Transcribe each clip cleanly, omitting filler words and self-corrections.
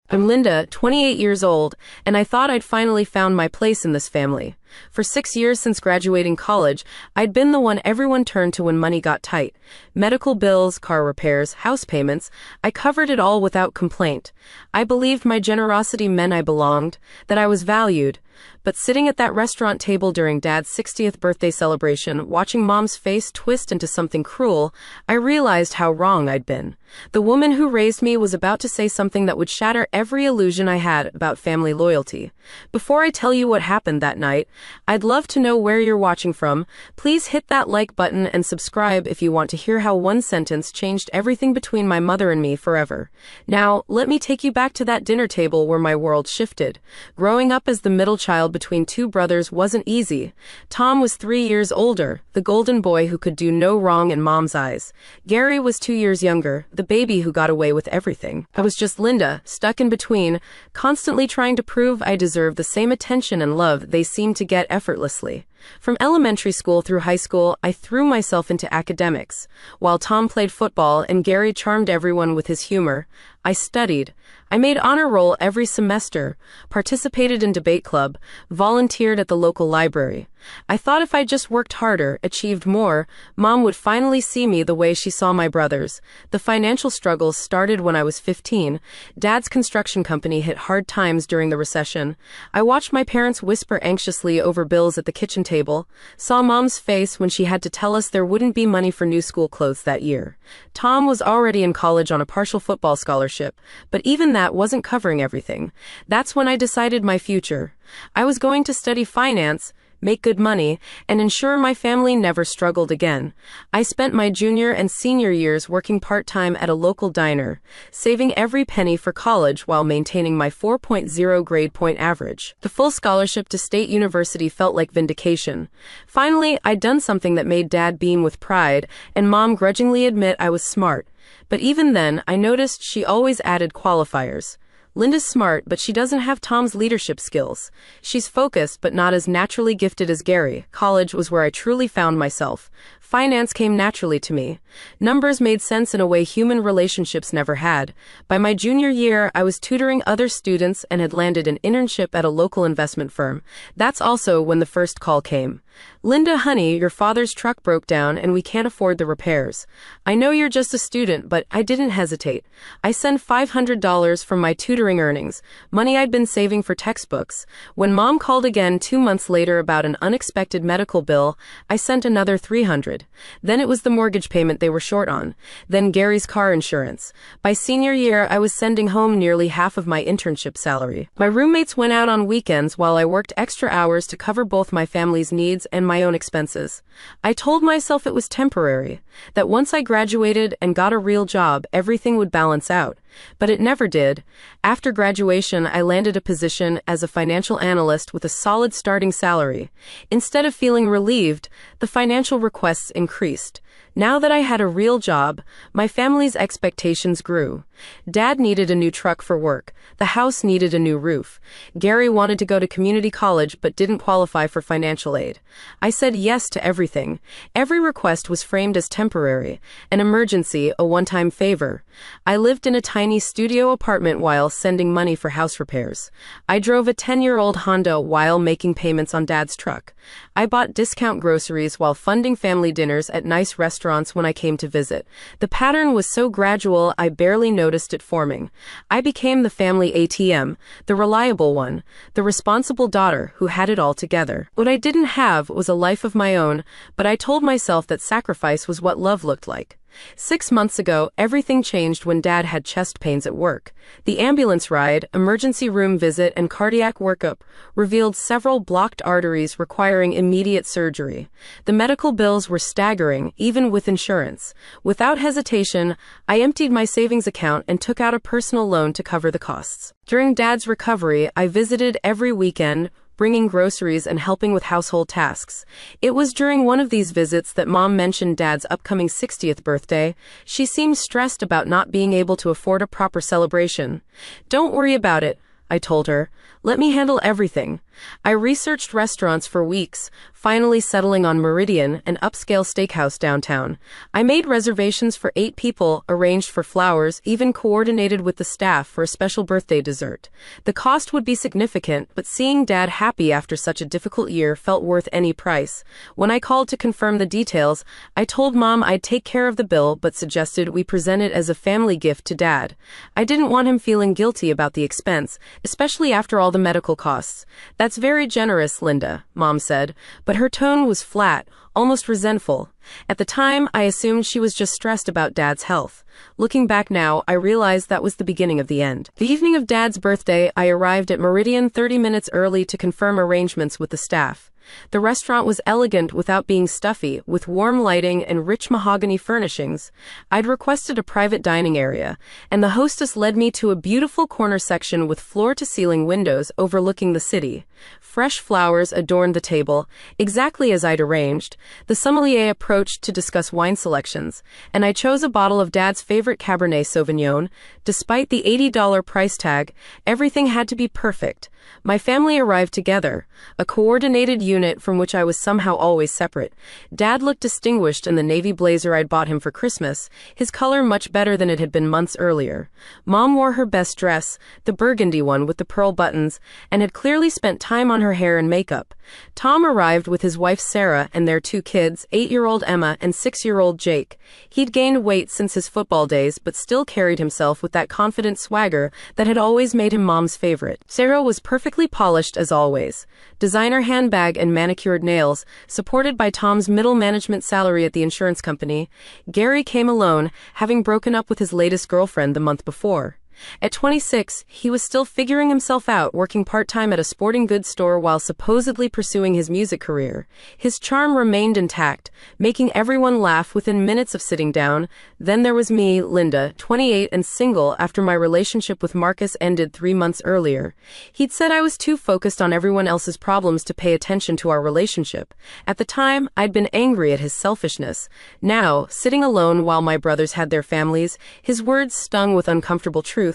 I'm Linda, 28 years old, and I thought I'd finally found my place in this family. For 6 years since graduating college, I'd been the one everyone turned to when money got tight. Medical bills, car repairs, house payments, I covered it all without complaint. I believed my generosity meant I belonged, that I was valued. But sitting at that restaurant table during Dad's 60th birthday celebration, watching Mom's face twist into something cruel, I realized how wrong I'd been. The woman who raised me was about to say something that would shatter every illusion I had about family loyalty. Before I tell you what happened that night, I'd love to know where you're watching from. Please hit that like button and subscribe if you want to hear how one sentence changed everything between my mother and me forever. Now, let me take you back to that dinner table where my world shifted. Growing up as the middle child between two brothers wasn't easy. Tom was 3 years older, the golden boy who could do no wrong in Mom's eyes. Gary was 2 years younger, the baby who got away with everything. I was just Linda, stuck in between, constantly trying to prove I deserved the same attention and love they seemed to get effortlessly. From elementary school through high school, I threw myself into academics. While Tom played football and Gary charmed everyone with his humor, I studied. I made honor roll every semester, participated in debate club, volunteered at the local library. I thought if I just worked harder, achieved more, Mom would finally see me the way she saw my brothers. The financial struggles started when I was 15. Dad's construction company hit hard times during the recession. I watched my parents whisper anxiously over bills at the kitchen table, saw Mom's face when she had to tell us there wouldn't be money for new school clothes that year. Tom was already in college on a partial football scholarship, but even that wasn't covering everything. That's when I decided my future. I was going to study finance, make good money, and ensure my family never struggled again. I spent my junior and senior years working part-time at a local diner, saving every penny for college while maintaining my 4.0 grade point average. The full scholarship to State University felt like vindication. Finally, I'd done something that made Dad beam with pride, and Mom grudgingly admit I was smart. But even then, I noticed she always added qualifiers. Linda's smart, but she doesn't have Tom's leadership skills. She's focused, but not as naturally gifted as Gary. College was where I truly found myself. Finance came naturally to me. Numbers made sense in a way human relationships never had. By my junior year, I was tutoring other students and had landed an internship at a local investment firm. That's also when the first call came. Linda, honey, your father's truck broke down and we can't afford the repairs. I know you're just a student, but I didn't hesitate. I sent $500 from my tutoring earnings, money I'd been saving for textbooks. When Mom called again 2 months later about an unexpected medical bill, I sent another $300. Then it was the mortgage payment they were short on. Then Gary's car insurance. By senior year, I was sending home nearly half of my internship salary. My roommates went out on weekends while I worked extra hours to cover both my family's needs and my own expenses. I told myself it was temporary, that once I graduated and got a real job, everything would balance out. But it never did. After graduation, I landed a position as a financial analyst with a solid starting salary. Instead of feeling relieved, the financial requests increased. Now that I had a real job, my family's expectations grew. Dad needed a new truck for work. The house needed a new roof. Gary wanted to go to community college but didn't qualify for financial aid. I said yes to everything. Every request was framed as temporary, an emergency, a one-time favor. I lived in a tiny studio apartment while sending money for house repairs. I drove a 10-year-old Honda while making payments on Dad's truck. I bought discount groceries while funding family dinners at nice restaurants when I came to visit. The pattern was so gradual I barely noticed it forming. I became the family ATM, the reliable one, the responsible daughter who had it all together. What I didn't have was a life of my own, but I told myself that sacrifice was what love looked like. 6 months ago, everything changed when Dad had chest pains at work. The ambulance ride, emergency room visit, and cardiac workup revealed several blocked arteries requiring immediate surgery. The medical bills were staggering, even with insurance. Without hesitation, I emptied my savings account and took out a personal loan to cover the costs. During Dad's recovery, I visited every weekend, bringing groceries and helping with household tasks. It was during one of these visits that Mom mentioned Dad's upcoming 60th birthday. She seemed stressed about not being able to afford a proper celebration. "Don't worry about it," I told her. "Let me handle everything." I researched restaurants for weeks, finally settling on Meridian, an upscale steakhouse downtown. I made reservations for 8 people, arranged for flowers, even coordinated with the staff for a special birthday dessert. The cost would be significant, but seeing Dad happy after such a difficult year felt worth any price. When I called to confirm the details, I told Mom I'd take care of the bill but suggested we present it as a family gift to Dad. I didn't want him feeling guilty about the expense, especially after all the medical costs. "That's very generous, Linda," Mom said, but her tone was flat, almost resentful. At the time, I assumed she was just stressed about Dad's health. Looking back now, I realized that was the beginning of the end. The evening of Dad's birthday, I arrived at Meridian 30 minutes early to confirm arrangements with the staff. The restaurant was elegant without being stuffy, with warm lighting and rich mahogany furnishings. I'd requested a private dining area, and the hostess led me to a beautiful corner section with floor-to-ceiling windows overlooking the city. Fresh flowers adorned the table, exactly as I'd arranged. The sommelier approached to discuss wine selections, and I chose a bottle of Dad's favorite Cabernet Sauvignon. Despite the $80 price tag, everything had to be perfect. My family arrived together, a coordinated unit from which I was somehow always separate. Dad looked distinguished in the navy blazer I'd bought him for Christmas, his color much better than it had been months earlier. Mom wore her best dress, the burgundy one with the pearl buttons, and had clearly spent time on her hair and makeup. Tom arrived with his wife Sarah and their 2 kids, 8-year-old Emma and 6-year-old Jake. He'd gained weight since his football days but still carried himself with that confident swagger that had always made him Mom's favorite. Sarah was perfectly polished as always. Designer handbag and manicured nails, supported by Tom's middle management salary at the insurance company. Gary came alone, having broken up with his latest girlfriend the month before. At 26, he was still figuring himself out, working part-time at a sporting goods store while supposedly pursuing his music career. His charm remained intact, making everyone laugh within minutes of sitting down. Then there was me, Linda, 28 and single after my relationship with Marcus ended 3 months earlier. He'd said I was too focused on everyone else's problems to pay attention to our relationship. At the time, I'd been angry at his selfishness. Now, sitting alone while my brothers had their families, his words stung with uncomfortable truth.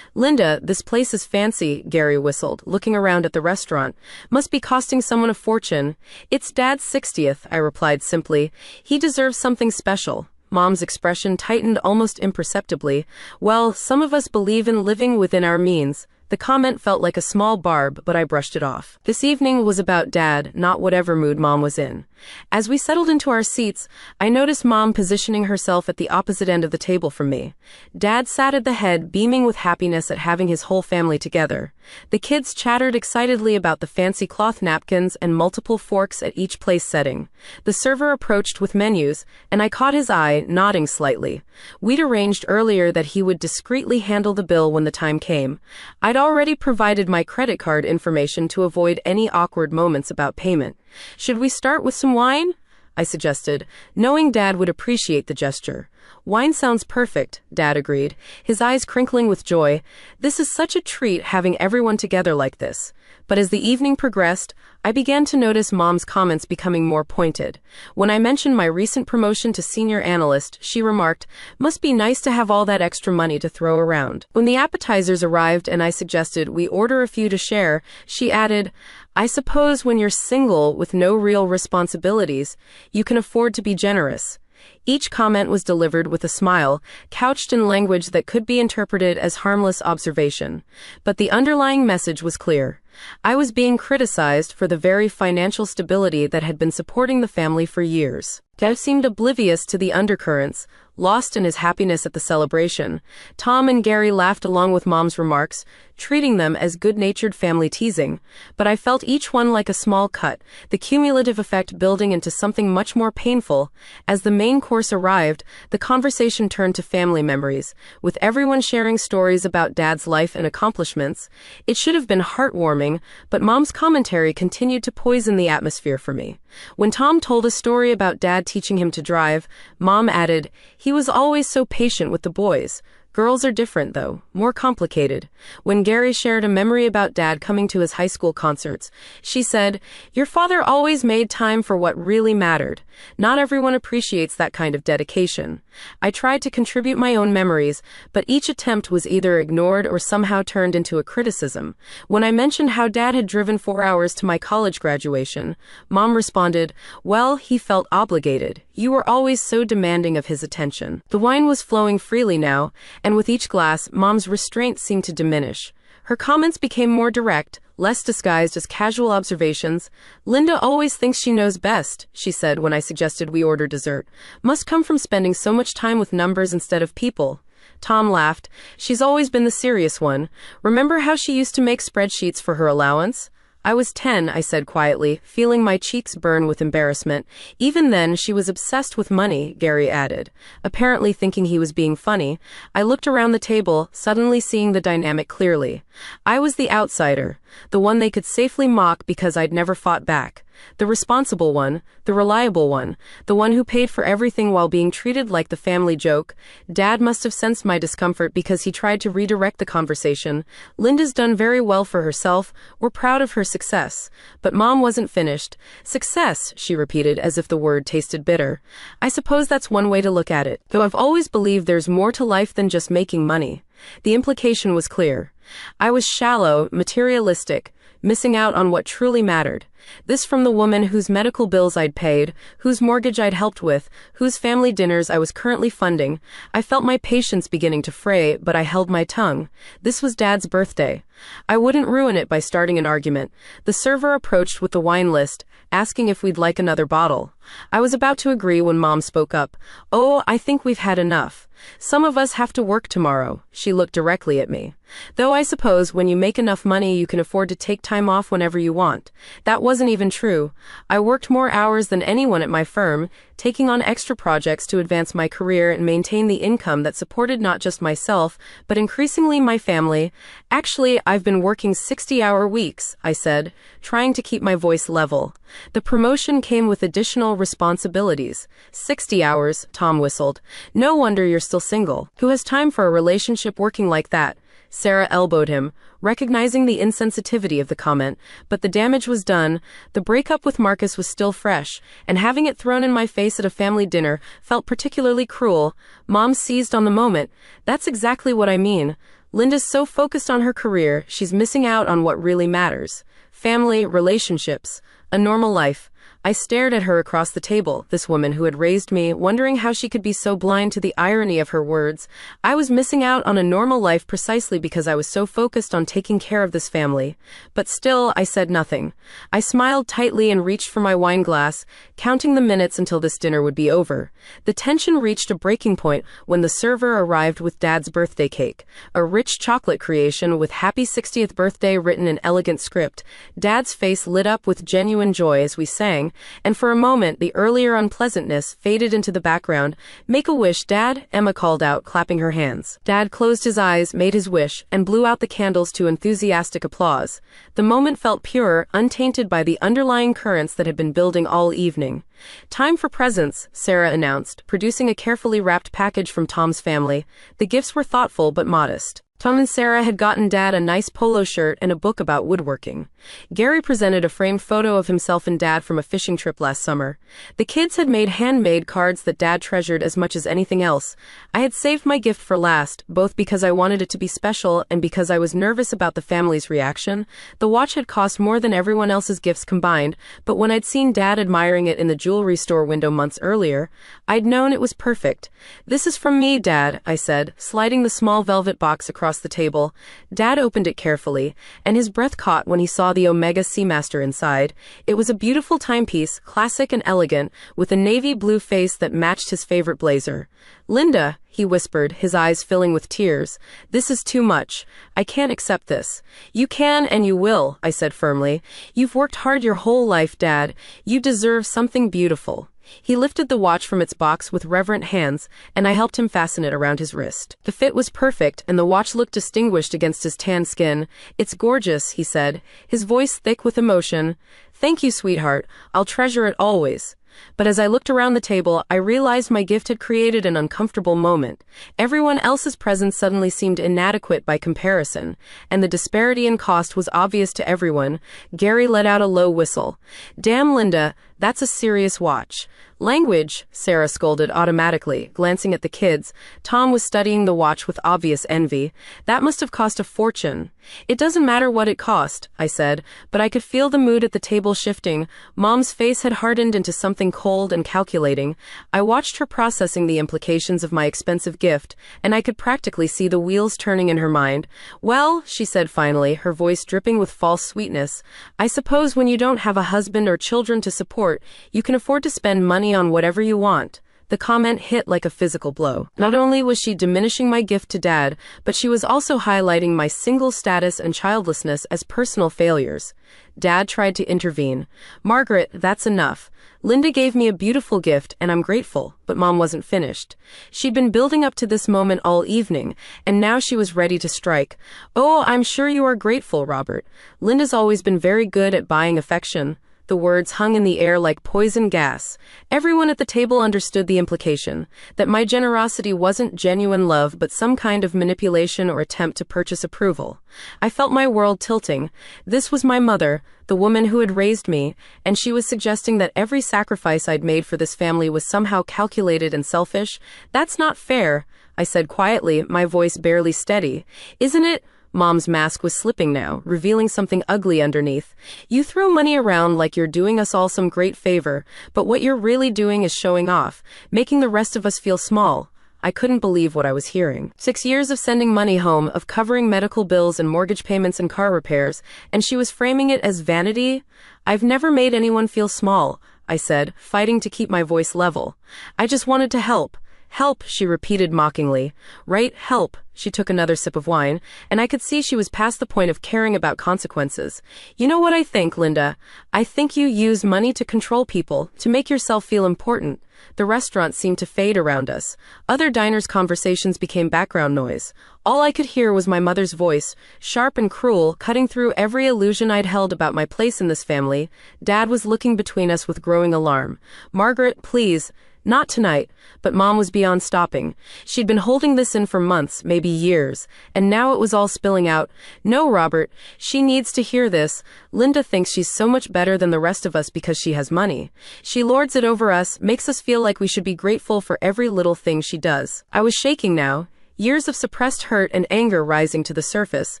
"Linda, this place is fancy," Gary whistled, looking around at the restaurant. "Must be costing someone a fortune." "It's Dad's 60th, I replied simply. "He deserves something special." Mom's expression tightened almost imperceptibly. "Well, some of us believe in living within our means." The comment felt like a small barb, but I brushed it off. This evening was about Dad, not whatever mood Mom was in. As we settled into our seats, I noticed Mom positioning herself at the opposite end of the table from me. Dad sat at the head, beaming with happiness at having his whole family together. The kids chattered excitedly about the fancy cloth napkins and multiple forks at each place setting. The server approached with menus, and I caught his eye, nodding slightly. We'd arranged earlier that he would discreetly handle the bill when the time came. I'd already provided my credit card information to avoid any awkward moments about payment. "Should we start with some wine?" I suggested, knowing Dad would appreciate the gesture. "Wine sounds perfect," Dad agreed, his eyes crinkling with joy. "This is such a treat having everyone together like this." But as the evening progressed, I began to notice Mom's comments becoming more pointed. When I mentioned my recent promotion to senior analyst, she remarked, "Must be nice to have all that extra money to throw around." When the appetizers arrived and I suggested we order a few to share, she added, "I suppose when you're single with no real responsibilities, you can afford to be generous." Each comment was delivered with a smile, couched in language that could be interpreted as harmless observation. But the underlying message was clear. I was being criticized for the very financial stability that had been supporting the family for years. Dad seemed oblivious to the undercurrents, lost in his happiness at the celebration. Tom and Gary laughed along with Mom's remarks, treating them as good-natured family teasing. But I felt each one like a small cut, the cumulative effect building into something much more painful. As the main course arrived, the conversation turned to family memories, with everyone sharing stories about Dad's life and accomplishments. It should have been heartwarming, but Mom's commentary continued to poison the atmosphere for me. When Tom told a story about Dad teaching him to drive, Mom added, "He was always so patient with the boys." Girls are different, though, more complicated. When Gary shared a memory about Dad coming to his high school concerts, she said, "Your father always made time for what really mattered. Not everyone appreciates that kind of dedication." I tried to contribute my own memories, but each attempt was either ignored or somehow turned into a criticism. When I mentioned how Dad had driven 4 hours to my college graduation, Mom responded, "Well, he felt obligated. You were always so demanding of his attention." The wine was flowing freely now, and with each glass, Mom's restraint seemed to diminish. Her comments became more direct, less disguised as casual observations. "Linda always thinks she knows best," she said when I suggested we order dessert. "Must come from spending so much time with numbers instead of people." Tom laughed. "She's always been the serious one. Remember how she used to make spreadsheets for her allowance?" "I was 10, I said quietly, feeling my cheeks burn with embarrassment. "Even then, she was obsessed with money," Gary added, apparently thinking he was being funny. I looked around the table, suddenly seeing the dynamic clearly. I was the outsider, the one they could safely mock because I'd never fought back. The responsible one, the reliable one, the one who paid for everything while being treated like the family joke. Dad must have sensed my discomfort because he tried to redirect the conversation. "Linda's done very well for herself. We're proud of her success." But Mom wasn't finished. "Success," she repeated as if the word tasted bitter. "I suppose that's one way to look at it, though I've always believed there's more to life than just making money." The implication was clear. I was shallow, materialistic, missing out on what truly mattered. This from the woman whose medical bills I'd paid, whose mortgage I'd helped with, whose family dinners I was currently funding. I felt my patience beginning to fray, but I held my tongue. This was Dad's birthday. I wouldn't ruin it by starting an argument. The server approached with the wine list, asking if we'd like another bottle. I was about to agree when Mom spoke up. "Oh, I think we've had enough. Some of us have to work tomorrow." She looked directly at me. "Though I suppose when you make enough money you can afford to take time off whenever you want." That wasn't even true. I worked more hours than anyone at my firm, taking on extra projects to advance my career and maintain the income that supported not just myself, but increasingly my family. "Actually, I've been working 60-hour weeks," I said, trying to keep my voice level. "The promotion came with additional responsibilities." 60 hours, Tom whistled. "No wonder you're still single. Who has time for a relationship working like that?" Sarah elbowed him, recognizing the insensitivity of the comment, but the damage was done. The breakup with Marcus was still fresh, and having it thrown in my face at a family dinner felt particularly cruel. Mom seized on the moment. "That's exactly what I mean. Linda's so focused on her career, she's missing out on what really matters. Family, relationships, a normal life." I stared at her across the table, this woman who had raised me, wondering how she could be so blind to the irony of her words. I was missing out on a normal life precisely because I was so focused on taking care of this family. But still, I said nothing. I smiled tightly and reached for my wine glass, counting the minutes until this dinner would be over. The tension reached a breaking point when the server arrived with Dad's birthday cake, a rich chocolate creation with "Happy 60th Birthday" written in elegant script. Dad's face lit up with genuine joy as we sang, and for a moment the earlier unpleasantness faded into the background. "Make a wish, Dad," Emma called out, clapping her hands. Dad closed his eyes, made his wish, and blew out the candles to enthusiastic applause. The moment felt pure, untainted by the underlying currents that had been building all evening. "Time for presents," Sarah announced, producing a carefully wrapped package from Tom's family. The gifts were thoughtful but modest. Tom and Sarah had gotten Dad a nice polo shirt and a book about woodworking. Gary presented a framed photo of himself and Dad from a fishing trip last summer. The kids had made handmade cards that Dad treasured as much as anything else. I had saved my gift for last, both because I wanted it to be special and because I was nervous about the family's reaction. The watch had cost more than everyone else's gifts combined, but when I'd seen Dad admiring it in the jewelry store window months earlier, I'd known it was perfect. "This is from me, Dad," I said, sliding the small velvet box across the table. Dad opened it carefully, and his breath caught when he saw the Omega Seamaster inside. It was a beautiful timepiece, classic and elegant, with a navy blue face that matched his favorite blazer. "Linda," he whispered, his eyes filling with tears, "this is too much. I can't accept this." "You can and you will," I said firmly. "You've worked hard your whole life, Dad. You deserve something beautiful." He lifted the watch from its box with reverent hands, and I helped him fasten it around his wrist. The fit was perfect, and the watch looked distinguished against his tan skin. "It's gorgeous," he said, his voice thick with emotion. "Thank you, sweetheart. I'll treasure it always." But as I looked around the table, I realized my gift had created an uncomfortable moment. Everyone else's presence suddenly seemed inadequate by comparison, and the disparity in cost was obvious to everyone. Gary let out a low whistle. "Damn, Linda, that's a serious watch." "Language," Sarah scolded automatically, glancing at the kids. Tom was studying the watch with obvious envy. "That must have cost a fortune." "It doesn't matter what it cost," I said, but I could feel the mood at the table shifting. Mom's face had hardened into something cold and calculating. I watched her processing the implications of my expensive gift, and I could practically see the wheels turning in her mind. "Well," she said finally, her voice dripping with false sweetness, "I suppose when you don't have a husband or children to support, you can afford to spend money on whatever you want." The comment hit like a physical blow. Not only was she diminishing my gift to Dad, but she was also highlighting my single status and childlessness as personal failures. Dad tried to intervene. "Margaret, that's enough. Linda gave me a beautiful gift, and I'm grateful," but Mom wasn't finished. She'd been building up to this moment all evening, and now she was ready to strike. "Oh, I'm sure you are grateful, Robert. Linda's always been very good at buying affection." The words hung in the air like poison gas. Everyone at the table understood the implication, that my generosity wasn't genuine love but some kind of manipulation or attempt to purchase approval. I felt my world tilting. This was my mother, the woman who had raised me, and she was suggesting that every sacrifice I'd made for this family was somehow calculated and selfish. "That's not fair," I said quietly, my voice barely steady. "Isn't it?" Mom's mask was slipping now, revealing something ugly underneath. "You throw money around like you're doing us all some great favor, but what you're really doing is showing off, making the rest of us feel small." I couldn't believe what I was hearing. 6 years of sending money home, of covering medical bills and mortgage payments and car repairs, and she was framing it as vanity? "I've never made anyone feel small," I said, fighting to keep my voice level. "I just wanted to help." "Help," she repeated mockingly. "Right, help." She took another sip of wine, and I could see she was past the point of caring about consequences. "You know what I think, Linda? I think you use money to control people, to make yourself feel important." The restaurant seemed to fade around us. Other diners' conversations became background noise. All I could hear was my mother's voice, sharp and cruel, cutting through every illusion I'd held about my place in this family. Dad was looking between us with growing alarm. "Margaret, please." "Not tonight," but Mom was beyond stopping. She'd been holding this in for months, maybe years, and now it was all spilling out. "No, Robert, she needs to hear this. Linda thinks she's so much better than the rest of us because she has money. She lords it over us, makes us feel like we should be grateful for every little thing she does." I was shaking now. Years of suppressed hurt and anger rising to the surface.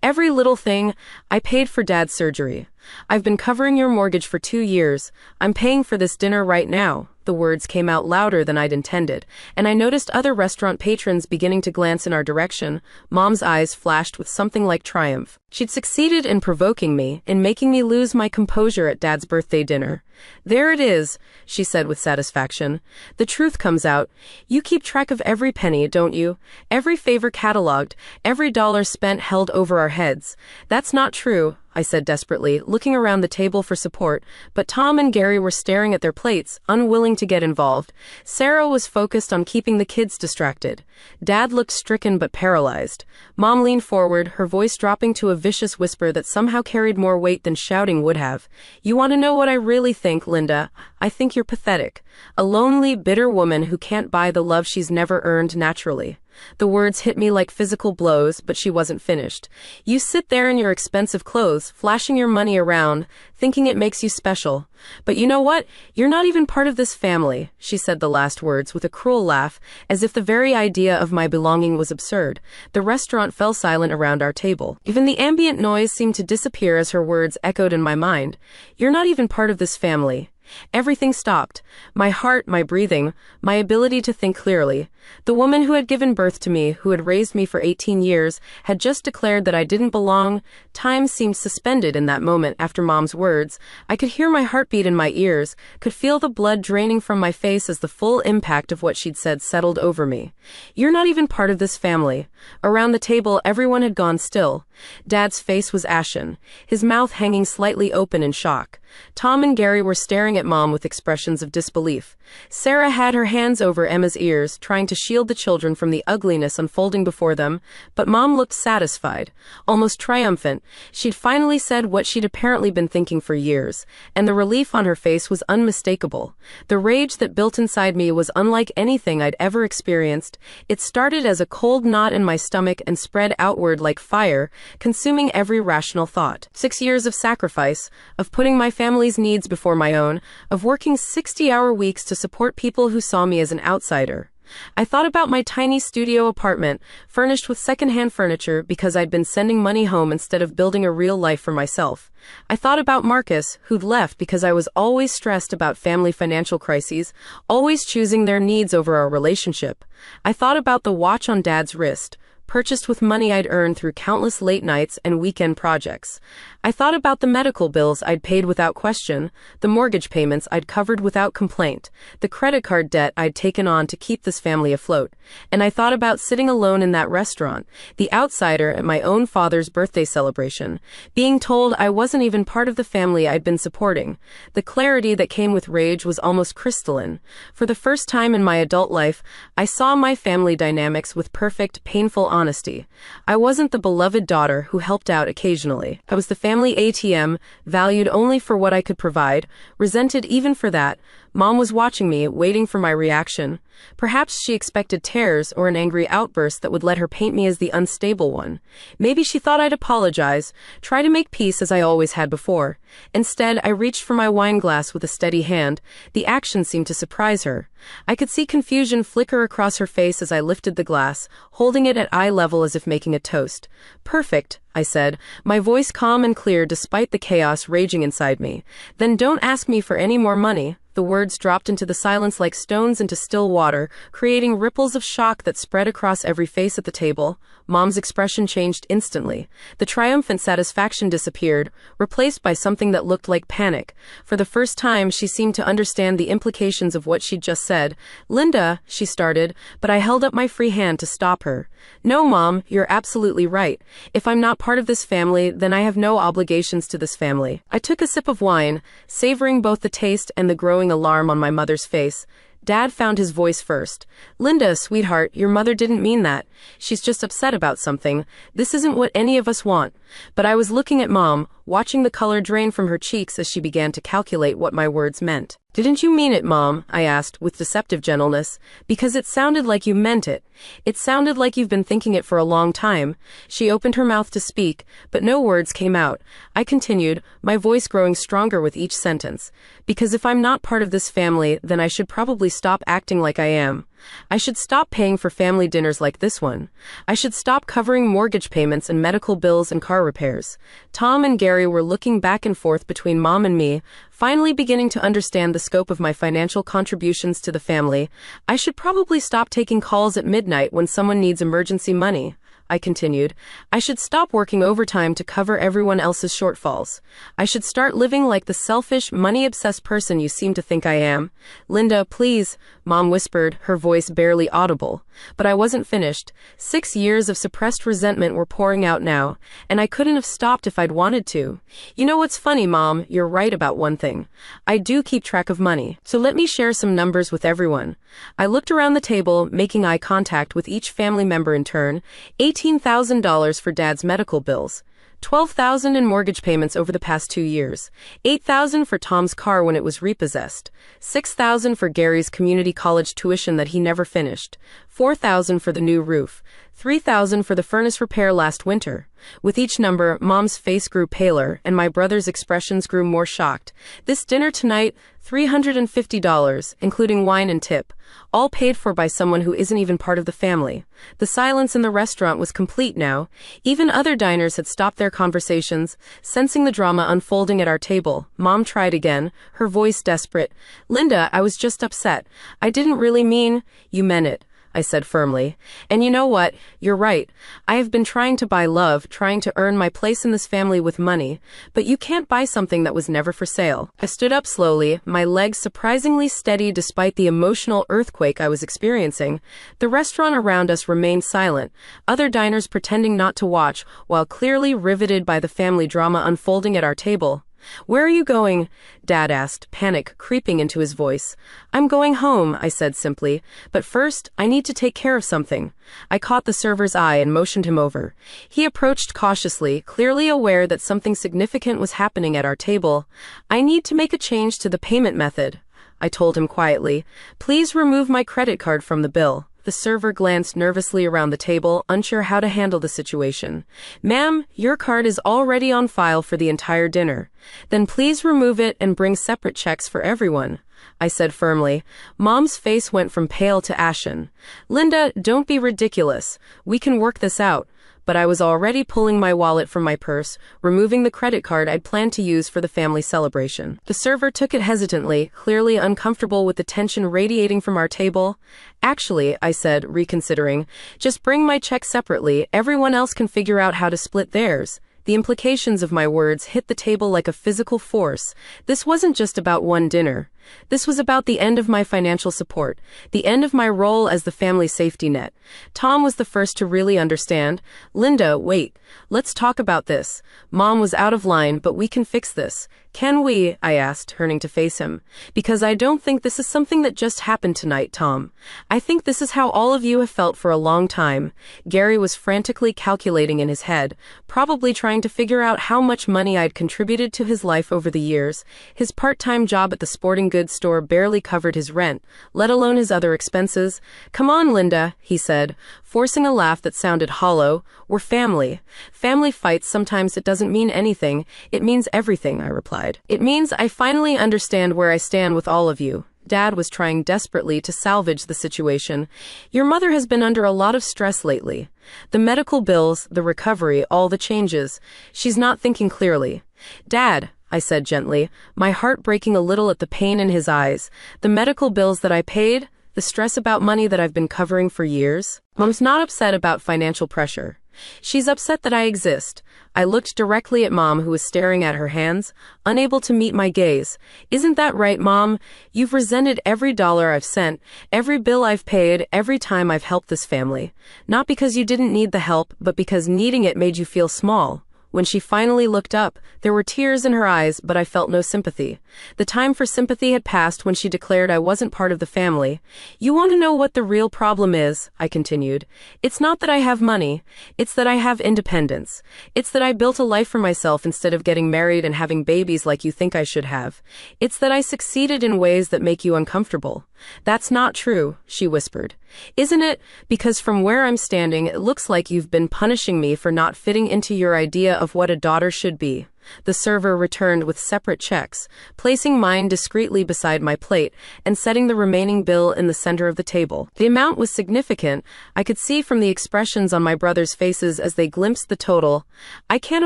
"Every little thing. I paid for Dad's surgery. I've been covering your mortgage for 2 years. I'm paying for this dinner right now." The words came out louder than I'd intended, and I noticed other restaurant patrons beginning to glance in our direction. Mom's eyes flashed with something like triumph. She'd succeeded in provoking me, in making me lose my composure at Dad's birthday dinner. "There it is," she said with satisfaction. "The truth comes out. You keep track of every penny, don't you? Every favor cataloged, every dollar spent held over our heads." "That's not true," I said desperately, looking around the table for support, but Tom and Gary were staring at their plates, unwilling to get involved. Sarah was focused on keeping the kids distracted. Dad looked stricken but paralyzed. Mom leaned forward, her voice dropping to a vicious whisper that somehow carried more weight than shouting would have. "You want to know what I really think, Linda? I think you're pathetic. A lonely, bitter woman who can't buy the love she's never earned naturally." The words hit me like physical blows, but she wasn't finished. "You sit there in your expensive clothes, flashing your money around, thinking it makes you special. But you know what? You're not even part of this family." She said the last words with a cruel laugh, as if the very idea of my belonging was absurd. The restaurant fell silent around our table. Even the ambient noise seemed to disappear as her words echoed in my mind. "You're not even part of this family." Everything stopped. My heart, my breathing, my ability to think clearly. The woman who had given birth to me, who had raised me for 18 years, had just declared that I didn't belong. Time seemed suspended in that moment after Mom's words. I could hear my heartbeat in my ears, could feel the blood draining from my face as the full impact of what she'd said settled over me. "You're not even part of this family." Around the table, everyone had gone still. Dad's face was ashen, his mouth hanging slightly open in shock. Tom and Gary were staring at Mom with expressions of disbelief. Sarah had her hands over Emma's ears, trying to shield the children from the ugliness unfolding before them, but Mom looked satisfied, almost triumphant. She'd finally said what she'd apparently been thinking for years, and the relief on her face was unmistakable. The rage that built inside me was unlike anything I'd ever experienced. It started as a cold knot in my stomach and spread outward like fire, consuming every rational thought. 6 years of sacrifice, of putting my family's needs before my own, of working 60-hour weeks to support people who saw me as an outsider. I thought about my tiny studio apartment, furnished with secondhand furniture because I'd been sending money home instead of building a real life for myself. I thought about Marcus, who'd left because I was always stressed about family financial crises, always choosing their needs over our relationship. I thought about the watch on Dad's wrist, purchased with money I'd earned through countless late nights and weekend projects. I thought about the medical bills I'd paid without question, the mortgage payments I'd covered without complaint, the credit card debt I'd taken on to keep this family afloat. And I thought about sitting alone in that restaurant, the outsider at my own father's birthday celebration, being told I wasn't even part of the family I'd been supporting. The clarity that came with rage was almost crystalline. For the first time in my adult life, I saw my family dynamics with perfect, painful honesty. I wasn't the beloved daughter who helped out occasionally. I was the family ATM, valued only for what I could provide, resented even for that. Mom was watching me, waiting for my reaction. Perhaps she expected tears or an angry outburst that would let her paint me as the unstable one. Maybe she thought I'd apologize, try to make peace as I always had before. Instead, I reached for my wine glass with a steady hand. The action seemed to surprise her. I could see confusion flicker across her face as I lifted the glass, holding it at eye level as if making a toast. "Perfect," I said, my voice calm and clear despite the chaos raging inside me. "Then don't ask me for any more money." The words dropped into the silence like stones into still water, creating ripples of shock that spread across every face at the table. Mom's expression changed instantly. The triumphant satisfaction disappeared, replaced by something that looked like panic. For the first time, she seemed to understand the implications of what she'd just said. "Linda," she started, but I held up my free hand to stop her. "No, Mom, you're absolutely right. If I'm not part of this family, then I have no obligations to this family." I took a sip of wine, savoring both the taste and the growing alarm on my mother's face. Dad found his voice first. "Linda, sweetheart, your mother didn't mean that. She's just upset about something. This isn't what any of us want." But I was looking at Mom, watching the color drain from her cheeks as she began to calculate what my words meant. "Didn't you mean it, Mom?" I asked with deceptive gentleness. "Because it sounded like you meant it. It sounded like you've been thinking it for a long time." She opened her mouth to speak, but no words came out. I continued, my voice growing stronger with each sentence. "Because if I'm not part of this family, then I should probably stop acting like I am. I should stop paying for family dinners like this one. I should stop covering mortgage payments and medical bills and car repairs." Tom and Gary were looking back and forth between Mom and me, finally beginning to understand the scope of my financial contributions to the family. "I should probably stop taking calls at midnight when someone needs emergency money," I continued. "I should stop working overtime to cover everyone else's shortfalls. I should start living like the selfish, money-obsessed person you seem to think I am." "Linda, please," Mom whispered, her voice barely audible. But I wasn't finished. 6 years of suppressed resentment were pouring out now, and I couldn't have stopped if I'd wanted to. "You know what's funny, Mom? You're right about one thing. I do keep track of money. So let me share some numbers with everyone." I looked around the table, making eye contact with each family member in turn. $18,000 for Dad's medical bills. $12,000 in mortgage payments over the past 2 years, $8,000 for Tom's car when it was repossessed, $6,000 for Gary's community college tuition that he never finished, $4,000 for the new roof, $3,000 for the furnace repair last winter. With each number, Mom's face grew paler, and my brother's expressions grew more shocked. "This dinner tonight, $350, including wine and tip, all paid for by someone who isn't even part of the family." The silence in the restaurant was complete now. Even other diners had stopped their conversations, sensing the drama unfolding at our table. Mom tried again, her voice desperate. "Linda, I was just upset. I didn't really mean—" "You meant it," I said firmly. "And you know what? You're right. I have been trying to buy love, trying to earn my place in this family with money, but you can't buy something that was never for sale." I stood up slowly, my legs surprisingly steady despite the emotional earthquake I was experiencing. The restaurant around us remained silent, other diners pretending not to watch, while clearly riveted by the family drama unfolding at our table. Where are you going? Dad asked, panic creeping into his voice. I'm going home, I said simply, but first, I need to take care of something. I caught the server's eye and motioned him over. He approached cautiously, clearly aware that something significant was happening at our table. I need to make a change to the payment method, I told him quietly. Please remove my credit card from the bill. The server glanced nervously around the table, unsure how to handle the situation. Ma'am, your card is already on file for the entire dinner. Then please remove it and bring separate checks for everyone, I said firmly. Mom's face went from pale to ashen. Linda, don't be ridiculous. We can work this out. But I was already pulling my wallet from my purse, removing the credit card I'd planned to use for the family celebration. The server took it hesitantly, clearly uncomfortable with the tension radiating from our table. Actually, I said, reconsidering, just bring my check separately. Everyone else can figure out how to split theirs. The implications of my words hit the table like a physical force. This wasn't just about one dinner. This was about the end of my financial support, the end of my role as the family safety net. Tom was the first to really understand. Linda, wait. Let's talk about this. Mom was out of line, but we can fix this. Can we? I asked, turning to face him. Because I don't think this is something that just happened tonight, Tom. I think this is how all of you have felt for a long time. Gary was frantically calculating in his head, probably trying to figure out how much money I'd contributed to his life over the years. His part-time job at the sporting goods store barely covered his rent, let alone his other expenses. Come on, Linda, he said, forcing a laugh that sounded hollow. We're family. Family fights, sometimes it doesn't mean anything. It means everything, I replied. It means I finally understand where I stand with all of you. Dad was trying desperately to salvage the situation. Your mother has been under a lot of stress lately. The medical bills, the recovery, all the changes. She's not thinking clearly. Dad, I said gently, my heart breaking a little at the pain in his eyes. The medical bills that I paid, the stress about money that I've been covering for years. Mom's not upset about financial pressure. She's upset that I exist. I looked directly at Mom, who was staring at her hands, unable to meet my gaze. Isn't that right, Mom? You've resented every dollar I've sent, every bill I've paid, every time I've helped this family. Not because you didn't need the help, but because needing it made you feel small. When she finally looked up, there were tears in her eyes, but I felt no sympathy. The time for sympathy had passed when she declared I wasn't part of the family. You want to know what the real problem is? I continued. It's not that I have money. It's that I have independence. It's that I built a life for myself instead of getting married and having babies like you think I should have. It's that I succeeded in ways that make you uncomfortable. That's not true, she whispered. Isn't it? Because from where I'm standing, it looks like you've been punishing me for not fitting into your idea of what a daughter should be. The server returned with separate checks, placing mine discreetly beside my plate and setting the remaining bill in the center of the table. The amount was significant. I could see from the expressions on my brothers' faces as they glimpsed the total. I can't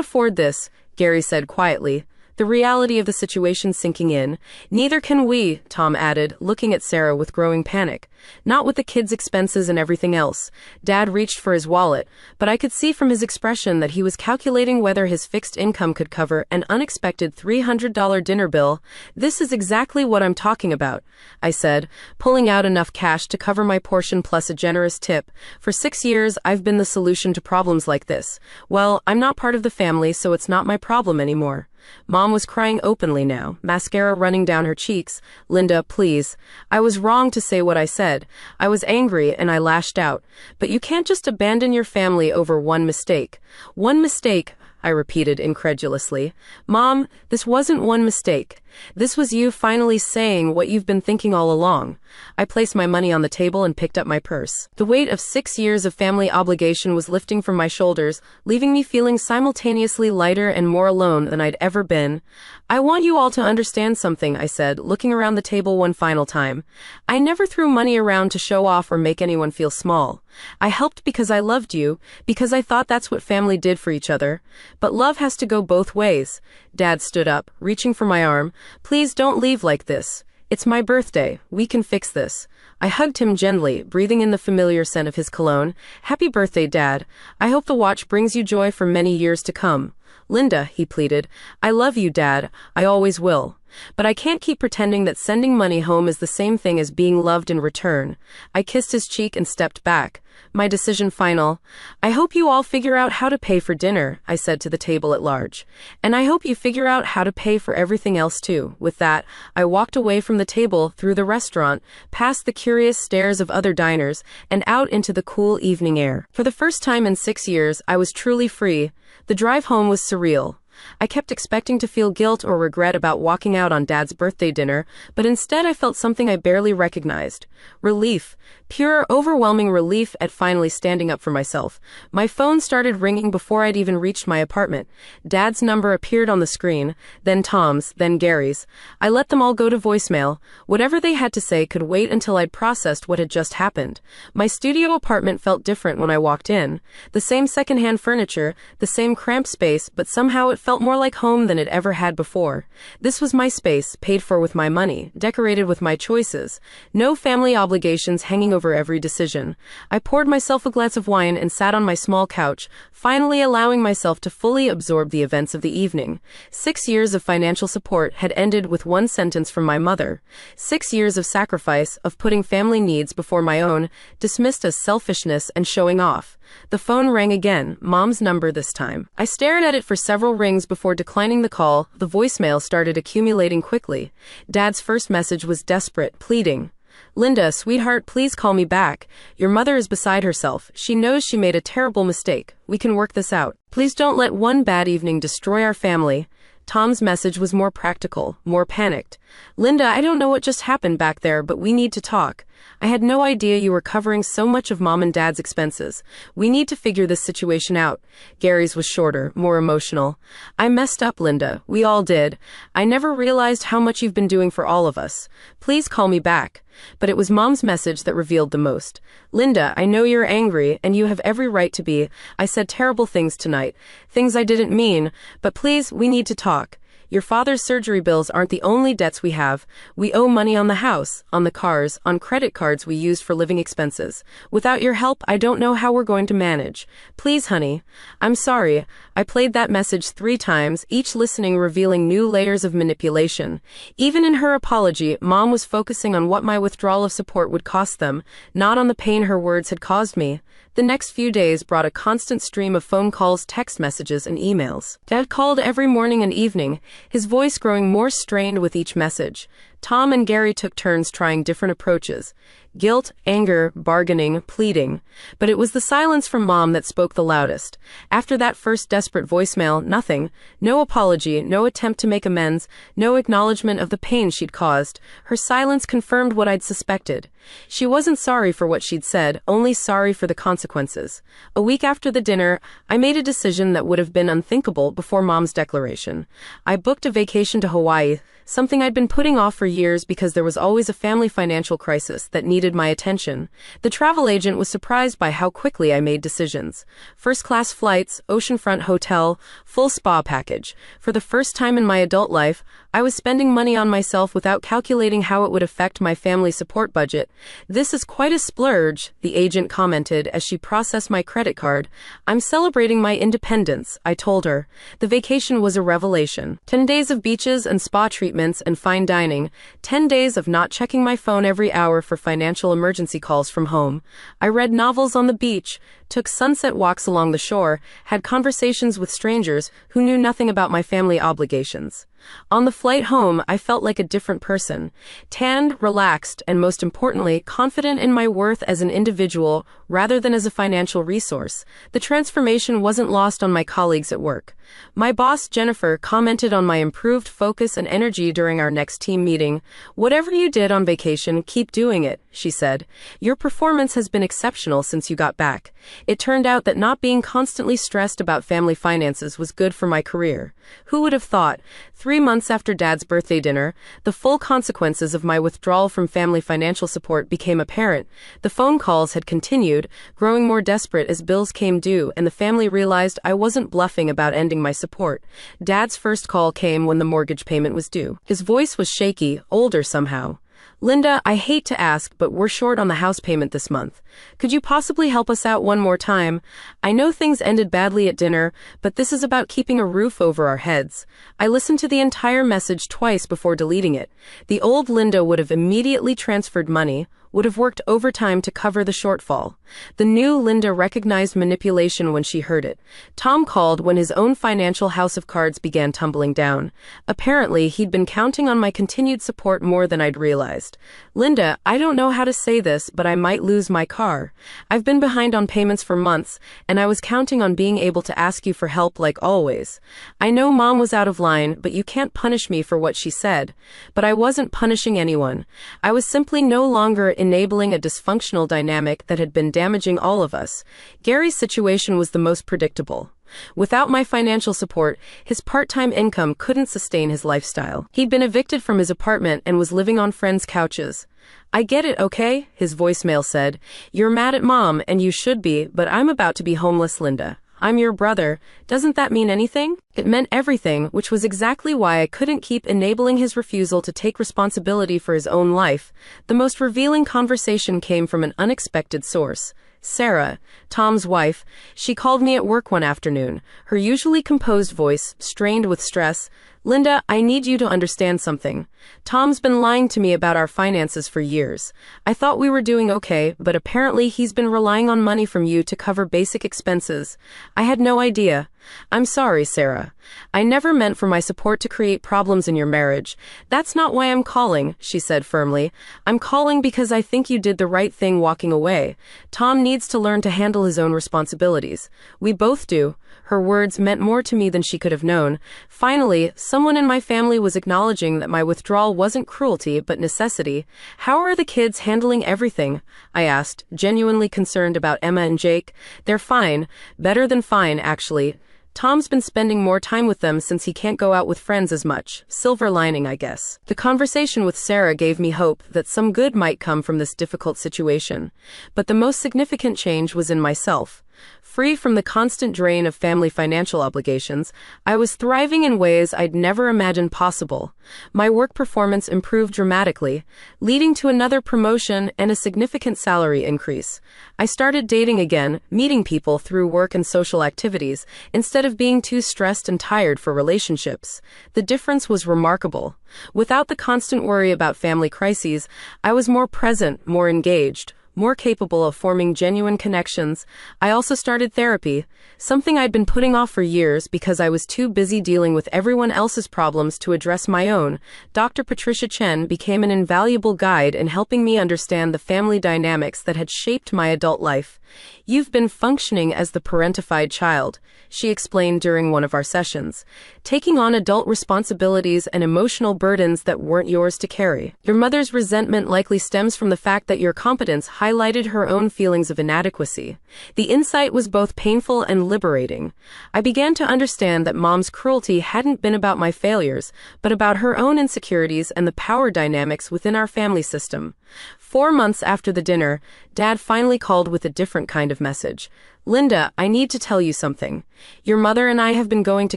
afford this, Gary said quietly, the reality of the situation sinking in. Neither can we, Tom added, looking at Sarah with growing panic. Not with the kids' expenses and everything else. Dad reached for his wallet, but I could see from his expression that he was calculating whether his fixed income could cover an unexpected $300 dinner bill. This is exactly what I'm talking about, I said, pulling out enough cash to cover my portion plus a generous tip. For 6 years, I've been the solution to problems like this. Well, I'm not part of the family, so it's not my problem anymore. Mom was crying openly now, mascara running down her cheeks. Linda, please. I was wrong to say what I said. I was angry and I lashed out. But you can't just abandon your family over one mistake. One mistake, I repeated incredulously. Mom, this wasn't one mistake. This was you finally saying what you've been thinking all along. I placed my money on the table and picked up my purse. The weight of 6 years of family obligation was lifting from my shoulders, leaving me feeling simultaneously lighter and more alone than I'd ever been. I want you all to understand something, I said, looking around the table one final time. I never threw money around to show off or make anyone feel small. I helped because I loved you, because I thought that's what family did for each other. But love has to go both ways. Dad stood up, reaching for my arm. Please don't leave like this. It's my birthday. We can fix this. I hugged him gently, breathing in the familiar scent of his cologne. Happy birthday, Dad. I hope the watch brings you joy for many years to come. Linda, he pleaded. I love you, Dad. I always will. But I can't keep pretending that sending money home is the same thing as being loved in return. I kissed his cheek and stepped back. My decision final. I hope you all figure out how to pay for dinner, I said to the table at large. And I hope you figure out how to pay for everything else too. With that, I walked away from the table, through the restaurant, past the curious stares of other diners, and out into the cool evening air. For the first time in 6 years, I was truly free. The drive home was surreal. I kept expecting to feel guilt or regret about walking out on Dad's birthday dinner, but instead I felt something I barely recognized. Relief. Pure, overwhelming relief at finally standing up for myself. My phone started ringing before I'd even reached my apartment. Dad's number appeared on the screen, then Tom's, then Gary's. I let them all go to voicemail. Whatever they had to say could wait until I'd processed what had just happened. My studio apartment felt different when I walked in. The same secondhand furniture, the same cramped space, but somehow it felt more like home than it ever had before. This was my space, paid for with my money, decorated with my choices. No family obligations hanging over every decision. I poured myself a glass of wine and sat on my small couch, finally allowing myself to fully absorb the events of the evening. 6 years of financial support had ended with one sentence from my mother. 6 years of sacrifice, of putting family needs before my own, dismissed as selfishness and showing off. The phone rang again, Mom's number this time. I stared at it for several rings before declining the call. The voicemail started accumulating quickly. Dad's first message was desperate, pleading. Linda, sweetheart, please call me back. Your mother is beside herself. She knows she made a terrible mistake. We can work this out. Please don't let one bad evening destroy our family. Tom's message was more practical, more panicked. Linda, I don't know what just happened back there, but we need to talk. I had no idea you were covering so much of Mom and Dad's expenses. We need to figure this situation out. Gary's was shorter, more emotional. I messed up, Linda. We all did. I never realized how much you've been doing for all of us. Please call me back. But it was Mom's message that revealed the most. Linda, I know you're angry, and you have every right to be. I said terrible things tonight. Things I didn't mean. But please, we need to talk. Your father's surgery bills aren't the only debts we have. We owe money on the house, on the cars, on credit cards we used for living expenses. Without your help, I don't know how we're going to manage. Please, honey. I'm sorry. I played that message 3 times, each listening revealing new layers of manipulation. Even in her apology, Mom was focusing on what my withdrawal of support would cost them, not on the pain her words had caused me. The next few days brought a constant stream of phone calls, text messages, and emails. Dad called every morning and evening, his voice growing more strained with each message. Tom and Gary took turns trying different approaches. Guilt, anger, bargaining, pleading. But it was the silence from Mom that spoke the loudest. After that first desperate voicemail, nothing. No apology, no attempt to make amends, no acknowledgement of the pain she'd caused. Her silence confirmed what I'd suspected. She wasn't sorry for what she'd said, only sorry for the consequences. A week after the dinner, I made a decision that would have been unthinkable before Mom's declaration. I booked a vacation to Hawaii, something I'd been putting off for years because there was always a family financial crisis that needed my attention. The travel agent was surprised by how quickly I made decisions. First-class flights, oceanfront hotel, full spa package. For the first time in my adult life, I was spending money on myself without calculating how it would affect my family support budget. This is quite a splurge, the agent commented as she processed my credit card. I'm celebrating my independence, I told her. The vacation was a revelation. 10 days of beaches and spa treatments and fine dining. 10 days of not checking my phone every hour for financial emergency calls from home. I read novels on the beach, took sunset walks along the shore, had conversations with strangers who knew nothing about my family obligations. On the flight home, I felt like a different person. Tanned, relaxed, and most importantly, confident in my worth as an individual rather than as a financial resource. The transformation wasn't lost on my colleagues at work. My boss, Jennifer, commented on my improved focus and energy during our next team meeting. Whatever you did on vacation, keep doing it, she said. Your performance has been exceptional since you got back. It turned out that not being constantly stressed about family finances was good for my career. Who would have thought? 3 months after Dad's birthday dinner, the full consequences of my withdrawal from family financial support became apparent. The phone calls had continued, growing more desperate as bills came due, and the family realized I wasn't bluffing about ending my support. Dad's first call came when the mortgage payment was due. His voice was shaky, older somehow. Linda, I hate to ask, but we're short on the house payment this month. Could you possibly help us out one more time? I know things ended badly at dinner, but this is about keeping a roof over our heads. I listened to the entire message twice before deleting it. The old Linda would have immediately transferred money, would have worked overtime to cover the shortfall. The new Linda recognized manipulation when she heard it. Tom called when his own financial house of cards began tumbling down. Apparently, he'd been counting on my continued support more than I'd realized. Linda, I don't know how to say this, but I might lose my car. I've been behind on payments for months, and I was counting on being able to ask you for help like always. I know Mom was out of line, but you can't punish me for what she said. But I wasn't punishing anyone. I was simply no longer enabling a dysfunctional dynamic that had been damaging all of us. Gary's situation was the most predictable. Without my financial support, his part-time income couldn't sustain his lifestyle. He'd been evicted from his apartment and was living on friends' couches. I get it, okay? His voicemail said. You're mad at Mom, and you should be, but I'm about to be homeless, Linda. I'm your brother. Doesn't that mean anything? It meant everything, which was exactly why I couldn't keep enabling his refusal to take responsibility for his own life. The most revealing conversation came from an unexpected source. Sarah, Tom's wife, she called me at work one afternoon, her usually composed voice strained with stress. Linda, I need you to understand something. Tom's been lying to me about our finances for years. I thought we were doing okay, but apparently he's been relying on money from you to cover basic expenses. I had no idea. I'm sorry, Sarah. I never meant for my support to create problems in your marriage. That's not why I'm calling, she said firmly. I'm calling because I think you did the right thing walking away. Tom needs to learn to handle his own responsibilities. We both do. Her words meant more to me than she could have known. Finally, someone in my family was acknowledging that my withdrawal wasn't cruelty, but necessity. How are the kids handling everything? I asked, genuinely concerned about Emma and Jake. They're fine. Better than fine, actually. Tom's been spending more time with them since he can't go out with friends as much. Silver lining, I guess. The conversation with Sarah gave me hope that some good might come from this difficult situation. But the most significant change was in myself. Free from the constant drain of family financial obligations, I was thriving in ways I'd never imagined possible. My work performance improved dramatically, leading to another promotion and a significant salary increase. I started dating again, meeting people through work and social activities, instead of being too stressed and tired for relationships. The difference was remarkable. Without the constant worry about family crises, I was more present, more engaged, more capable of forming genuine connections. I also started therapy, something I'd been putting off for years because I was too busy dealing with everyone else's problems to address my own. Dr. Patricia Chen became an invaluable guide in helping me understand the family dynamics that had shaped my adult life. You've been functioning as the parentified child, she explained during one of our sessions, taking on adult responsibilities and emotional burdens that weren't yours to carry. Your mother's resentment likely stems from the fact that your competence highlighted her own feelings of inadequacy. The insight was both painful and liberating. I began to understand that Mom's cruelty hadn't been about my failures, but about her own insecurities and the power dynamics within our family system. 4 months after the dinner, Dad finally called with a different kind of message. Linda, I need to tell you something. Your mother and I have been going to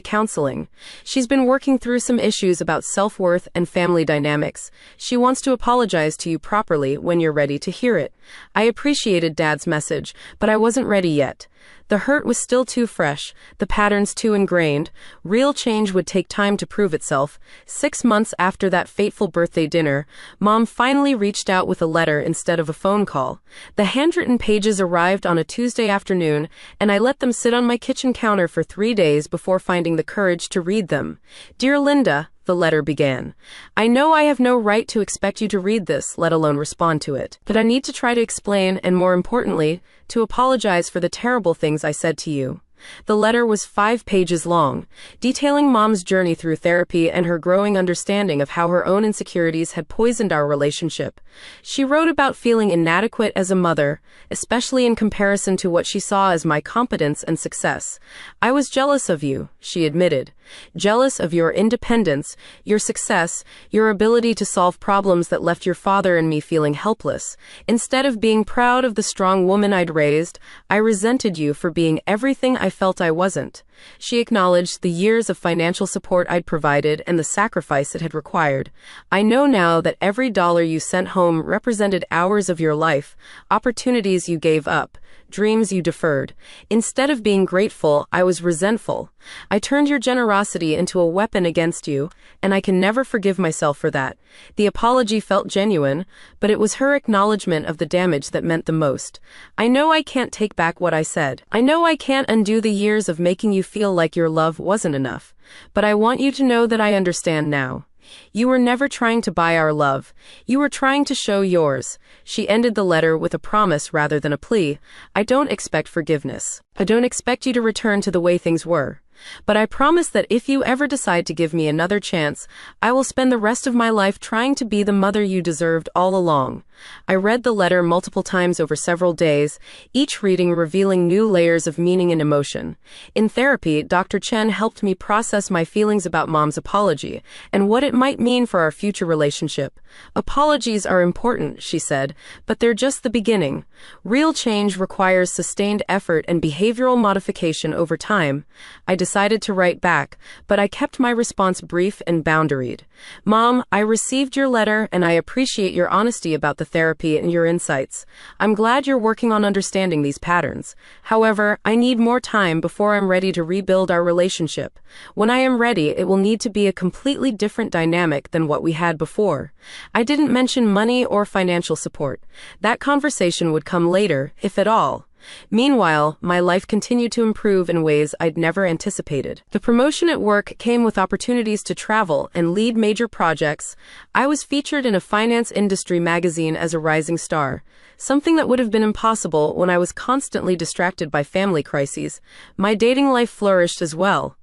counseling. She's been working through some issues about self-worth and family dynamics. She wants to apologize to you properly when you're ready to hear it. I appreciated Dad's message, but I wasn't ready yet. The hurt was still too fresh, the patterns too ingrained. Real change would take time to prove itself. 6 months after that fateful birthday dinner, Mom finally reached out with a letter instead of a phone call. The handwritten pages arrived on a Tuesday afternoon, and I let them sit on my kitchen counter for 3 days before finding the courage to read them. Dear Linda, the letter began. I know I have no right to expect you to read this, let alone respond to it. But I need to try to explain, and more importantly, to apologize for the terrible things I said to you. The letter was 5 pages long, detailing Mom's journey through therapy and her growing understanding of how her own insecurities had poisoned our relationship. She wrote about feeling inadequate as a mother, especially in comparison to what she saw as my competence and success. I was jealous of you, she admitted. jealous of your independence, your success, your ability to solve problems that left your father and me feeling helpless. Instead of being proud of the strong woman I'd raised, I resented you for being everything I felt I wasn't. She acknowledged the years of financial support I'd provided and the sacrifice it had required. I know now that every dollar you sent home represented hours of your life, opportunities you gave up, dreams you deferred. Instead of being grateful, I was resentful. I turned your generosity into a weapon against you, and I can never forgive myself for that. The apology felt genuine, but it was her acknowledgement of the damage that meant the most. I know I can't take back what I said. I know I can't undo the years of making you feel like your love wasn't enough. But I want you to know that I understand now. You were never trying to buy our love. You were trying to show yours. She ended the letter with a promise rather than a plea. I don't expect forgiveness. I don't expect you to return to the way things were. But I promise that if you ever decide to give me another chance, I will spend the rest of my life trying to be the mother you deserved all along. I read the letter multiple times over several days, each reading revealing new layers of meaning and emotion. In therapy, Dr. Chen helped me process my feelings about Mom's apology and what it might mean for our future relationship. Apologies are important, she said, but they're just the beginning. Real change requires sustained effort and behavioral modification over time. I decided to write back, but I kept my response brief and boundaried. Mom, I received your letter and I appreciate your honesty about the therapy and your insights. I'm glad you're working on understanding these patterns. However, I need more time before I'm ready to rebuild our relationship. When I am ready, it will need to be a completely different dynamic than what we had before. I didn't mention money or financial support. That conversation would come later, if at all. Meanwhile, my life continued to improve in ways I'd never anticipated. The promotion at work came with opportunities to travel and lead major projects. I was featured in a finance industry magazine as a rising star, something that would have been impossible when I was constantly distracted by family crises. My dating life flourished as well.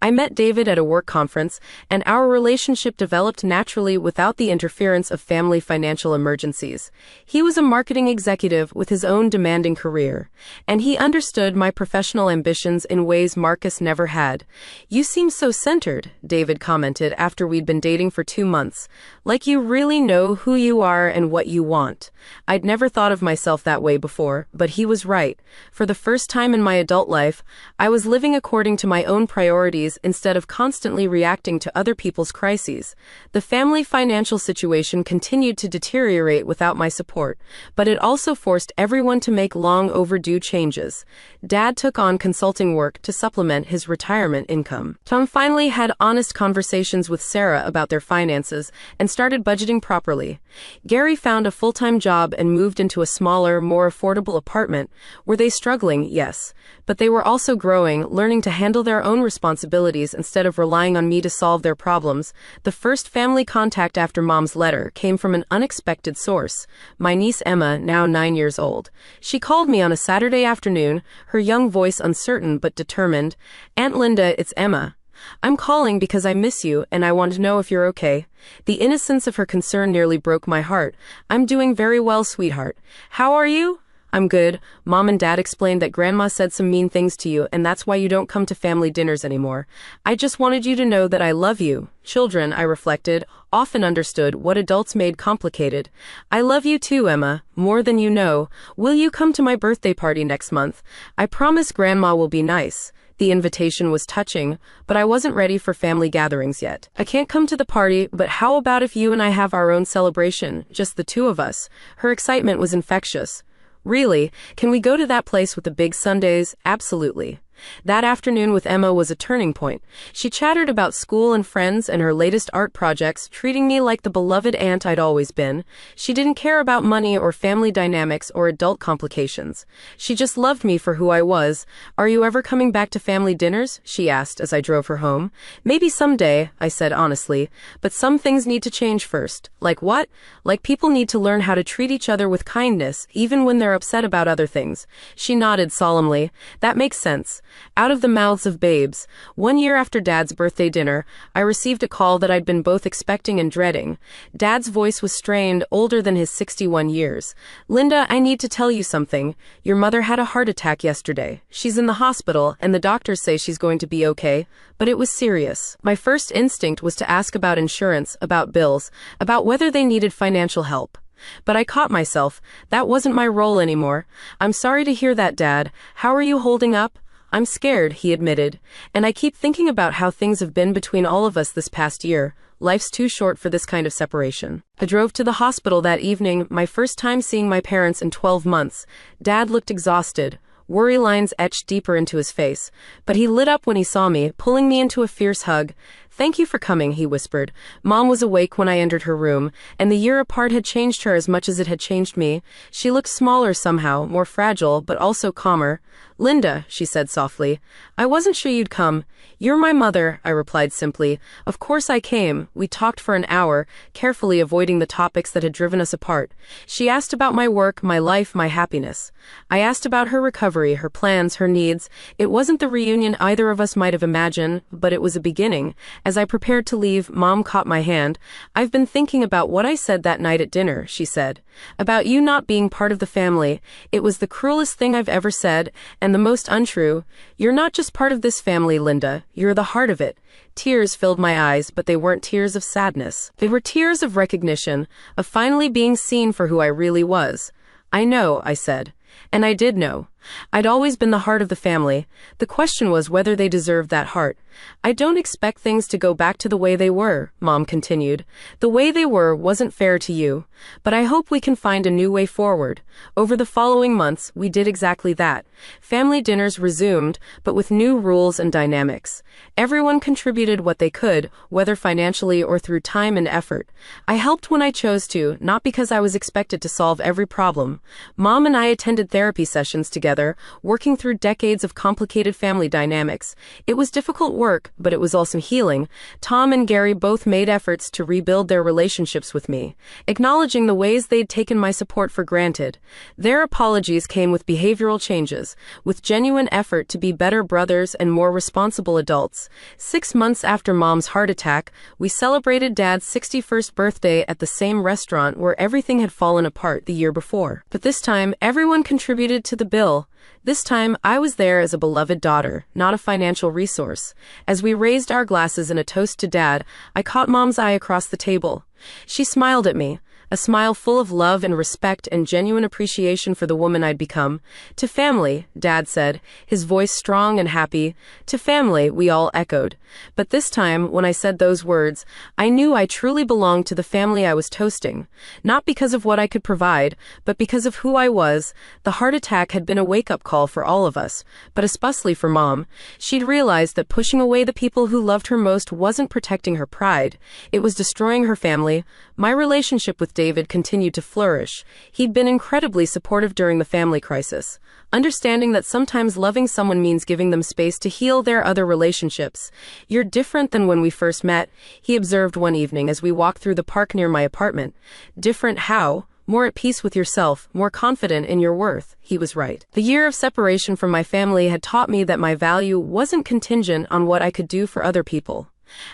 I met David at a work conference, and our relationship developed naturally without the interference of family financial emergencies. He was a marketing executive with his own demanding career, and he understood my professional ambitions in ways Marcus never had. You seem so centered, David commented after we'd been dating for 2 months, like you really know who you are and what you want. I'd never thought of myself that way before, but he was right. For the first time in my adult life, I was living according to my own priorities instead of constantly reacting to other people's crises. The family financial situation continued to deteriorate without my support, but it also forced everyone to make long overdue changes. Dad took on consulting work to supplement his retirement income. Tom finally had honest conversations with Sarah about their finances and started budgeting properly. Gary found a full-time job and moved into a smaller, more affordable apartment. Were they struggling? Yes. But they were also growing, learning to handle their own responsibilities instead of relying on me to solve their problems. The first family contact after Mom's letter came from an unexpected source. My niece Emma, now 9 years old. She called me on a Saturday afternoon, her young voice uncertain but determined. Aunt Linda, it's Emma. I'm calling because I miss you and I want to know if you're okay. The innocence of her concern nearly broke my heart. I'm doing very well, sweetheart. How are you? I'm good. Mom and Dad explained that Grandma said some mean things to you and that's why you don't come to family dinners anymore. I just wanted you to know that I love you. Children, I reflected, often understood what adults made complicated. I love you too, Emma, more than you know. Will you come to my birthday party next month? I promise Grandma will be nice. The invitation was touching, but I wasn't ready for family gatherings yet. I can't come to the party, but how about if you and I have our own celebration, just the two of us? Her excitement was infectious. Really? Can we go to that place with the big sundaes? Absolutely. That afternoon with Emma was a turning point. She chattered about school and friends and her latest art projects, treating me like the beloved aunt I'd always been. She didn't care about money or family dynamics or adult complications. She just loved me for who I was. Are you ever coming back to family dinners? She asked as I drove her home. Maybe someday, I said honestly, but some things need to change first. Like what? Like people need to learn how to treat each other with kindness, even when they're upset about other things. She nodded solemnly. That makes sense. out of the mouths of babes. 1 year after Dad's birthday dinner, I received a call that I'd been both expecting and dreading. Dad's voice was strained, older than his 61 years. "Linda, I need to tell you something. Your mother had a heart attack yesterday. She's in the hospital, and the doctors say she's going to be okay, but it was serious." My first instinct was to ask about insurance, about bills, about whether they needed financial help. But I caught myself. That wasn't my role anymore. "I'm sorry to hear that, Dad. How are you holding up?" "I'm scared," he admitted. "And I keep thinking about how things have been between all of us this past year. Life's too short for this kind of separation." I drove to the hospital that evening, my first time seeing my parents in 12 months. Dad looked exhausted. Worry lines etched deeper into his face. But he lit up when he saw me, pulling me into a fierce hug. "Thank you for coming," he whispered. Mom was awake when I entered her room, and the year apart had changed her as much as it had changed me. She looked smaller somehow, more fragile, but also calmer. "Linda," she said softly, "I wasn't sure you'd come." "You're my mother," I replied simply. Of course I came. We talked for an hour, carefully avoiding the topics that had driven us apart. She asked about my work, my life, my happiness. I asked about her recovery, her plans, her needs. It wasn't the reunion either of us might have imagined, but it was a beginning. As I prepared to leave, Mom caught my hand. "I've been thinking about what I said that night at dinner," she said. "About you not being part of the family. It was the cruelest thing I've ever said, and the most untrue. You're not just part of this family, Linda. You're the heart of it." Tears filled my eyes, but they weren't tears of sadness. They were tears of recognition, of finally being seen for who I really was. "I know," I said. And I did know. I'd always been the heart of the family. The question was whether they deserved that heart. "I don't expect things to go back to the way they were," Mom continued. "The way they were wasn't fair to you. But I hope we can find a new way forward." Over the following months, we did exactly that. Family dinners resumed, but with new rules and dynamics. Everyone contributed what they could, whether financially or through time and effort. I helped when I chose to, not because I was expected to solve every problem. Mom and I attended therapy sessions together, working through decades of complicated family dynamics. It was difficult work, but it was also healing. Tom and Gary both made efforts to rebuild their relationships with me, acknowledging the ways they'd taken my support for granted. Their apologies came with behavioral changes, with genuine effort to be better brothers and more responsible adults. 6 months after Mom's heart attack, we celebrated Dad's 61st birthday at the same restaurant where everything had fallen apart the year before. But this time, everyone contributed to the bill. This time, I was there as a beloved daughter, not a financial resource. As we raised our glasses in a toast to Dad, I caught Mom's eye across the table. She smiled at me, a smile full of love and respect and genuine appreciation for the woman I'd become. "To family," Dad said, his voice strong and happy. "To family," we all echoed. But this time, when I said those words, I knew I truly belonged to the family I was toasting. Not because of what I could provide, but because of who I was. The heart attack had been a wake-up call for all of us, but especially for Mom. She'd realized that pushing away the people who loved her most wasn't protecting her pride. It was destroying her family. My relationship with David continued to flourish. He'd been incredibly supportive during the family crisis, understanding that sometimes loving someone means giving them space to heal their other relationships. "You're different than when we first met," he observed one evening as we walked through the park near my apartment. "Different how?" "More at peace with yourself, more confident in your worth." He was right. The year of separation from my family had taught me that my value wasn't contingent on what I could do for other people.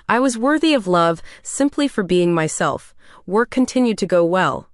I was worthy of love simply for being myself. Work continued to go well.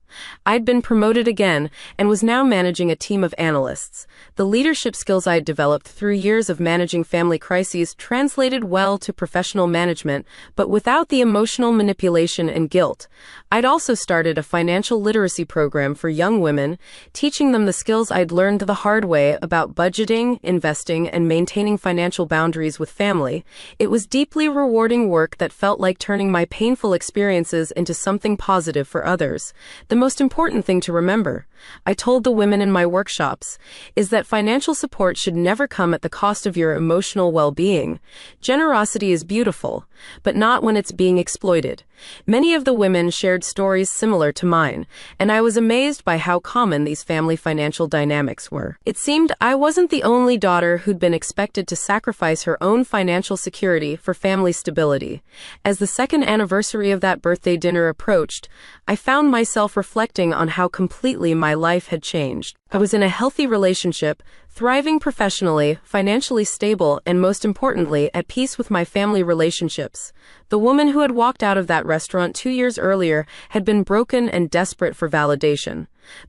I'd been promoted again and was now managing a team of analysts. The leadership skills I'd developed through years of managing family crises translated well to professional management, but without the emotional manipulation and guilt. I'd also started a financial literacy program for young women, teaching them the skills I'd learned the hard way about budgeting, investing, and maintaining financial boundaries with family. It was deeply rewarding work that felt like turning my painful experiences into something positive for others. The most important thing to remember, I told the women in my workshops, is that financial support should never come at the cost of your emotional well-being. Generosity is beautiful, but not when it's being exploited. Many of the women shared stories similar to mine, and I was amazed by how common these family financial dynamics were. It seemed I wasn't the only daughter who'd been expected to sacrifice her own financial security for family stability. As the second anniversary of that birthday dinner approached, I found myself reflecting on how completely my my life had changed. I was in a healthy relationship, thriving professionally, financially stable, and most importantly, at peace with my family relationships. The woman who had walked out of that restaurant 2 years earlier had been broken and desperate for validation.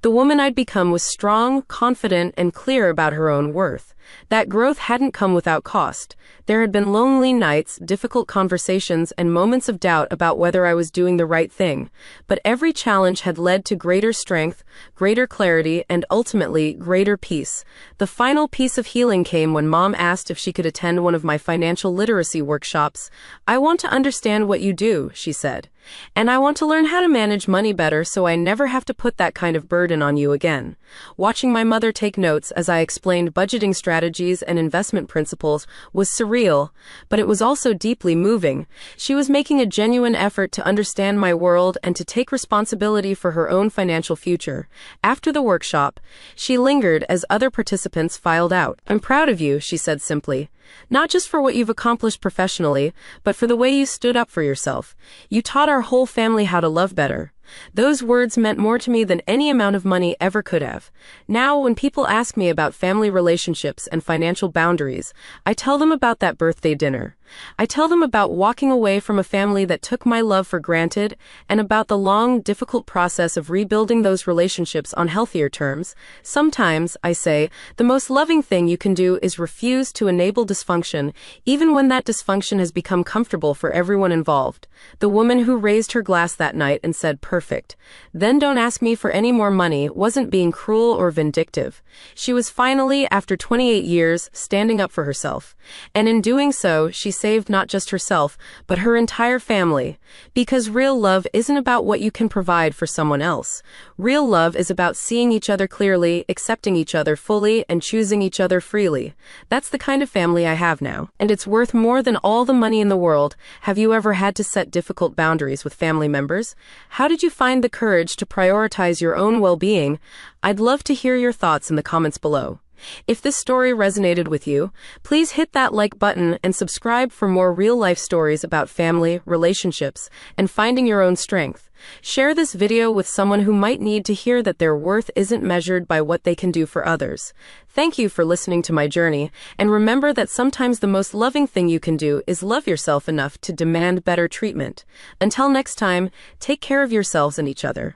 The woman I'd become was strong, confident, and clear about her own worth. That growth hadn't come without cost. There had been lonely nights, difficult conversations, and moments of doubt about whether I was doing the right thing. But every challenge had led to greater strength, greater clarity, and ultimately greater peace. The final piece of healing came when Mom asked if she could attend one of my financial literacy workshops. "I want to understand what you do," she said. "And I want to learn how to manage money better so I never have to put that kind of burden on you again." Watching my mother take notes as I explained budgeting strategies and investment principles was surreal, but it was also deeply moving. She was making a genuine effort to understand my world and to take responsibility for her own financial future. After the workshop, she lingered as other participants filed out. "I'm proud of you," she said simply. "Not just for what you've accomplished professionally, but for the way you stood up for yourself. You taught our whole family how to love better." Those words meant more to me than any amount of money ever could have. Now, when people ask me about family relationships and financial boundaries, I tell them about that birthday dinner. I tell them about walking away from a family that took my love for granted and about the long, difficult process of rebuilding those relationships on healthier terms. Sometimes, I say, the most loving thing you can do is refuse to enable dysfunction, even when that dysfunction has become comfortable for everyone involved. The woman who raised her glass that night and said, "Perfect. Then don't ask me for any more money," wasn't being cruel or vindictive. She was finally, after 28 years, standing up for herself. And in doing so, she saved not just herself, but her entire family. Because real love isn't about what you can provide for someone else. Real love is about seeing each other clearly, accepting each other fully, and choosing each other freely. That's the kind of family I have now. And it's worth more than all the money in the world. Have you ever had to set difficult boundaries with family members? How did you find the courage to prioritize your own well-being? I'd love to hear your thoughts in the comments below. If this story resonated with you, please hit that like button and subscribe for more real-life stories about family, relationships, and finding your own strength. Share this video with someone who might need to hear that their worth isn't measured by what they can do for others. Thank you for listening to my journey, and remember that sometimes the most loving thing you can do is love yourself enough to demand better treatment. Until next time, take care of yourselves and each other.